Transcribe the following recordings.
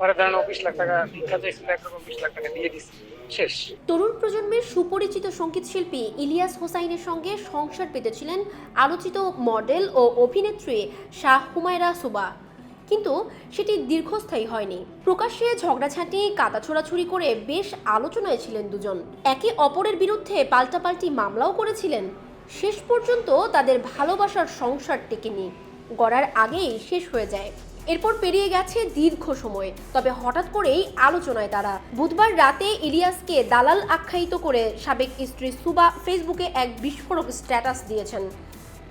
ওরা ধরেন 20 লাখ টাকা ভিক্ষা চাইছিল, একরকম 20 লাখ টাকা দিয়ে দিছি, শেষ। তরুণ প্রজন্মের সুপরিচিত সঙ্গীত শিল্পী ইলিয়াস হোসাইনের সঙ্গে সংসার পেতেছিলেন আলোচিত মডেল ও অভিনেত্রী শাহ হুমায়রা সুবা, কিন্তু সেটি দীর্ঘস্থায়ী হয়নি। প্রকাশ্যে ঝগড়াঝাঁটি কাদা ছোড়াছুড়ি করে বেশ আলোচনায় ছিলেন দুজন, একে অপরের বিরুদ্ধে পাল্টাপাল্টি মামলাও করেছিলেন। শেষ পর্যন্ত তাদের ভালোবাসার সংসার টেকেনি, গড়ার আগেই শেষ হয়ে যায়। এরপর পেরিয়ে গেছে দীর্ঘ সময়, তবে হঠাৎ করেই আলোচনায় তারা। বুধবার রাতে ইলিয়াসকে দালাল আখ্যায়িত করে সাবেক স্ত্রী সুবা ফেসবুকে এক বিস্ফোরক স্ট্যাটাস দিয়েছেন।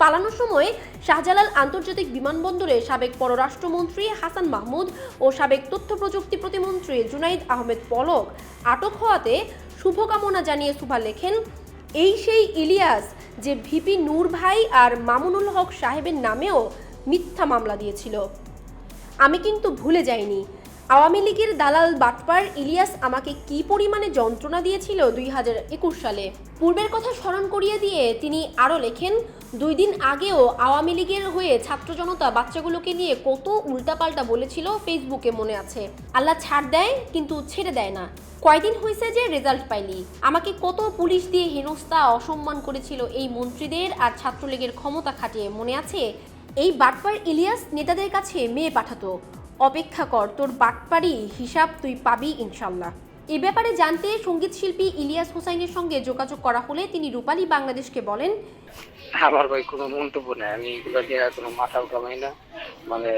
পালানোর সময় শাহজালাল আন্তর্জাতিক বিমানবন্দরে সাবেক পররাষ্ট্রমন্ত্রী হাসান মাহমুদ ও সাবেক তথ্য প্রযুক্তি প্রতিমন্ত্রী জুনাইদ আহমেদ পলক আটক হওয়াতে শুভকামনা জানিয়ে সুবা লেখেন, এই সেই ইলিয়াস যে ভিপি নূর ভাই আর মামুনুল হক সাহেবের নামেও মিথ্যা মামলা দিয়েছিল। আমি কিন্তু ভুলে যাইনি আওয়ামী লীগের দালাল বাটপার ইলিয়াস আমাকে কি পরিমাণে যন্ত্রণা দিয়েছিল 2021 সালে। পূর্বের কথা স্মরণ করিয়ে দিয়ে তিনি আরও লেখেন, 2 দিন আগেও আওয়ামী লীগের হয়ে ছাত্র জনতা বাচ্চাগুলোকে নিয়ে কত উল্টাপাল্টা বলেছিল ফেসবুকে মনে আছে। আল্লাহ ছাড় দেয় কিন্তু ছেড়ে দেয় না। কয়দিন হয়েছে যে রেজাল্ট পাইলি। আমাকে কত পুলিশ দিয়ে হেনস্থা অসম্মান করেছিল এই মন্ত্রীদের আর ছাত্রলীগের ক্ষমতা খাটিয়ে মনে আছে। এই বাটপার ইলিয়াস নেতাদের কাছে মেয়ে পাঠাতো, অপেক্ষা কর তোর বাটপারি হিসাব তুই পাবি ইনশাল্লাহ। এ ব্যাপারে জানতে সঙ্গীত শিল্পী ইলিয়াস হোসাইনের সঙ্গে যোগাযোগ করা হলে তিনি রূপালী বাংলাদেশকে বলেন, আমার ভাই কোনো মন্তব্য নেই, আমি এগুলো নিয়ে কোনো মাথাও কামাই না। মানে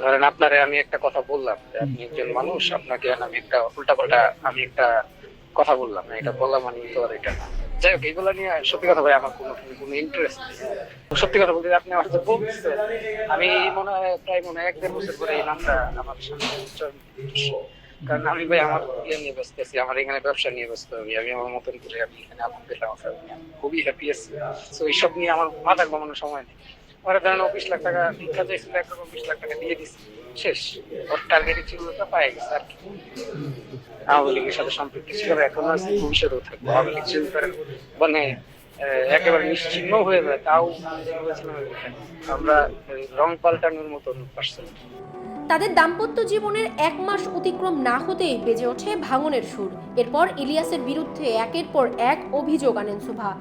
ধরেন আপনারে আমি একটা কথা বললাম যে আপনি একজন মানুষ, আপনাকে আমি একটা উল্টাপাল্টা আমি একটা কথা বললাম, এটা বললাম মানে তো আর এটা না। যাই হোক, এগুলো নিয়ে সত্যি কথা ভাই আমার কোনো ইন্টারেস্ট নেই। সত্যি কথা বলতে আপনি আমার যে বলছেন, আমি মনে হয় প্রায় 1-1.5 বছর পরে এই নামটা আমার সামনে উচ্চারণ করছি। কারণ আমি ভাই আমার ইয়ে নিয়ে ব্যস্ত আছি, আমার এখানে ব্যবসা নিয়ে ব্যস্ত আছি, আমি আমার মতন করে আমি এখানে আলহামদুলিল্লাহ খুবই হ্যাপি আছি। তো এইসব নিয়ে আমার মাথা ঘামানোর সময় নেই। ওরা ধরেন 20 লাখ টাকা ভিক্ষা চাইছিল, একরকম 20 লাখ টাকা দিয়ে দিছি, শেষ। ওর টার্গেট ছিল পায়ে গেছে আর কি। আওয়ামী লীগের সাথে সম্পৃক্ত ছিল, এখনো আছে, ভবিষ্যতেও থাকবে। আওয়ামী লীগ যদি করেন মানে একেবারে নিশ্চিহ্ন হয়ে যায়, তাও আমরা রং পাল্টানোর মতন পারছি। তাদের দাম্পত্য জীবনের 1 মাস অতিক্রম না হতেই বেজে ওঠে ভাঙনের সুর। এরপর ইলিয়াসের বিরুদ্ধে একের পর এক অভিযোগ আনেন সুভা,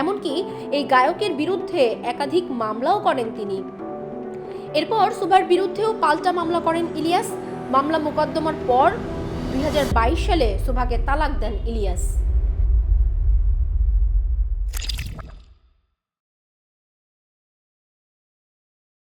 এমনকি এই গায়কের বিরুদ্ধে একাধিক মামলাও করেন তিনি। এরপর সুভার বিরুদ্ধেও পাল্টা মামলা করেন ইলিয়াস। মামলা মোকদ্দমার পর 2022 সালে সুভাকে তালাক দেন ইলিয়াস।